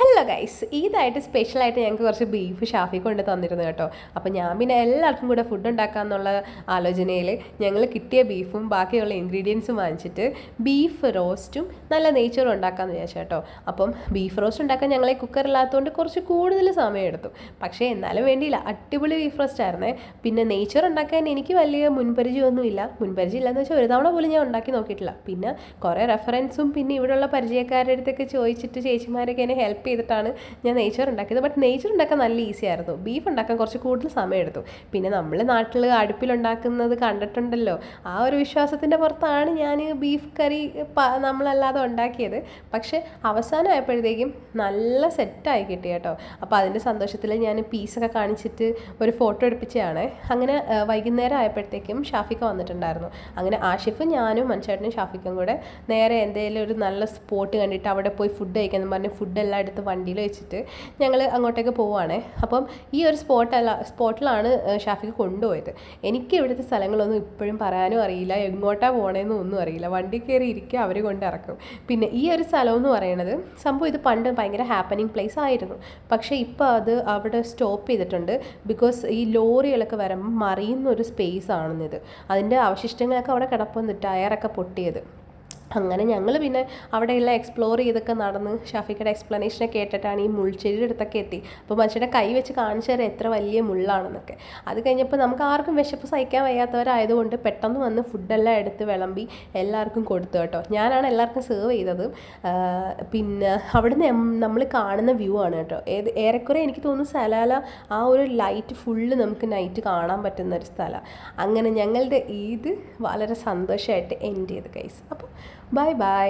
Hello guys, ഈദായിട്ട് സ്പെഷ്യലായിട്ട് ഞങ്ങൾക്ക് കുറച്ച് ബീഫ് ഷാഫി കൊണ്ട് തന്നിരുന്നു കേട്ടോ. അപ്പോൾ ഞാൻ പിന്നെ എല്ലാവർക്കും കൂടെ ഫുഡ് ഉണ്ടാക്കാമെന്നുള്ള ആലോചനയിൽ ഞങ്ങൾ കിട്ടിയ ബീഫും ബാക്കിയുള്ള ഇൻഗ്രീഡിയൻസും വാങ്ങിച്ചിട്ട് ബീഫ് റോസ്റ്റും നല്ല നെയ്ച്ചോറും ഉണ്ടാക്കാമെന്ന് വിചാരിച്ചു കേട്ടോ. അപ്പം ബീഫ് റോസ്റ്റ് ഉണ്ടാക്കാൻ ഞങ്ങളെ കുക്കറില്ലാത്തതുകൊണ്ട് കുറച്ച് കൂടുതൽ സമയം എടുത്തു. പക്ഷേ എന്നാലും വേണ്ടിയില്ല, അടിപൊളി ബീഫ് റോസ്റ്റ് ആയിരുന്നേ. പിന്നെ നെയ്ച്ചോറ് ഉണ്ടാക്കാൻ എനിക്ക് വലിയ മുൻപരിചയമൊന്നുമില്ല. മുൻപരിചയമില്ലെന്ന് വെച്ചാൽ ഒരു തവണ പോലും ഞാൻ ഉണ്ടാക്കി നോക്കിയിട്ടില്ല. പിന്നെ കുറേ റെഫറൻസും പിന്നെ ഇവിടെയുള്ള പരിചയക്കാരുടെ അടുത്തൊക്കെ ചോദിച്ചിട്ട് ചേച്ചിമാരൊക്കെ എന്നെ ഹെൽപ്പ് ചെയ്തിട്ടാണ് ഞാൻ നെയ്ച്ചോറ് ഉണ്ടാക്കിയത്. ബട്ട് നെയ്ച്ചോറ് ഉണ്ടാക്കാൻ നല്ല ഈസി ആയിരുന്നു. ബീഫ് ഉണ്ടാക്കാൻ കുറച്ച് കൂടുതൽ സമയം എടുത്തു. പിന്നെ നമ്മൾ നാട്ടിൽ അടുപ്പിലുണ്ടാക്കുന്നത് കണ്ടിട്ടുണ്ടല്ലോ, ആ ഒരു വിശ്വാസത്തിൻ്റെ പുറത്താണ് ഞാൻ ബീഫ് കറി നമ്മളല്ലാതെ ഉണ്ടാക്കിയത്. പക്ഷേ അവസാനമായപ്പോഴത്തേക്കും നല്ല സെറ്റായി കിട്ടി കേട്ടോ. അപ്പോൾ അതിൻ്റെ സന്തോഷത്തിൽ ഞാൻ പീസൊക്കെ കാണിച്ചിട്ട് ഒരു ഫോട്ടോ എടുപ്പിച്ചതാണ്. അങ്ങനെ വൈകുന്നേരം ആയപ്പോഴത്തേക്കും ഷാഫിക്ക വന്നിട്ടുണ്ടായിരുന്നു. അങ്ങനെ ആഷിഫും ഞാനും മനുഷ്യേട്ടനും ഷാഫിക്കും കൂടെ നേരെ എന്തെങ്കിലും ഒരു നല്ല സ്പോട്ട് കണ്ടിട്ട് അവിടെ പോയി ഫുഡ് കഴിക്കാമെന്ന് പറഞ്ഞ് ഫുഡെല്ലാം എടുത്ത് വണ്ടിയിൽ വെച്ചിട്ട് ഞങ്ങൾ അങ്ങോട്ടേക്ക് പോവുകയാണ്. അപ്പം ഈ ഒരു സ്പോട്ടിലാണ് ഷാഫിക്ക് കൊണ്ടുപോയത്. എനിക്ക് ഇവിടുത്തെ സ്ഥലങ്ങളൊന്നും ഇപ്പോഴും പറയാനും അറിയില്ല, എങ്ങോട്ടാണ് പോകണമെന്നും ഒന്നും അറിയില്ല. വണ്ടി കയറി ഇരിക്കുക, അവർ കൊണ്ട് ഇറക്കും. പിന്നെ ഈ ഒരു സ്ഥലം എന്ന് പറയുന്നത് സംഭവം ഇത് പണ്ട് ഭയങ്കര ഹാപ്പനിങ് പ്ലേസ് ആയിരുന്നു. പക്ഷേ ഇപ്പോൾ അത് അവിടെ സ്റ്റോപ്പ് ചെയ്തിട്ടുണ്ട്. ബിക്കോസ് ഈ ലോറികളൊക്കെ വരുമ്പോൾ മറിയുന്ന ഒരു സ്പേസ് ആണെന്നിത്. അതിൻ്റെ അവശിഷ്ടങ്ങളൊക്കെ അവിടെ കിടപ്പുണ്ട്, ടയറൊക്കെ പൊട്ടിയത്. അങ്ങനെ ഞങ്ങൾ പിന്നെ അവിടെയെല്ലാം എക്സ്പ്ലോർ ചെയ്തൊക്കെ നടന്ന് ഷാഫിക്കയുടെ എക്സ്പ്ലനേഷനൊക്കെ കേട്ടിട്ടാണ് ഈ മുൾച്ചെടിയുടെ അടുത്തൊക്കെ എത്തി. അപ്പോൾ മനുഷ്യരുടെ കൈ വെച്ച് കാണിച്ചു തരാം എത്ര വലിയ മുള്ളാണെന്നൊക്കെ. അത് കഴിഞ്ഞപ്പോൾ നമുക്ക് ആർക്കും വിശപ്പ് സഹിക്കാൻ വയ്യാത്തവരായതുകൊണ്ട് പെട്ടെന്ന് വന്ന് ഫുഡെല്ലാം എടുത്ത് വിളമ്പി എല്ലാവർക്കും കൊടുത്തു കേട്ടോ. ഞാനാണ് എല്ലാവർക്കും സെർവ് ചെയ്തത്. പിന്നെ അവിടുന്ന് നമ്മൾ കാണുന്ന വ്യൂ ആണ് കേട്ടോ. ഏറെക്കുറെ എനിക്ക് തോന്നുന്നു സലാല ആ ഒരു ലൈറ്റ് ഫുള്ള് നമുക്ക് നൈറ്റ് കാണാൻ പറ്റുന്ന ഒരു സ്ഥലമാണ്. അങ്ങനെ ഞങ്ങളുടെ ഈദ് വളരെ സന്തോഷമായിട്ട് എൻഡ് ചെയ്ത് ഗൈസ്. അപ്പോൾ ബൈ ബൈ.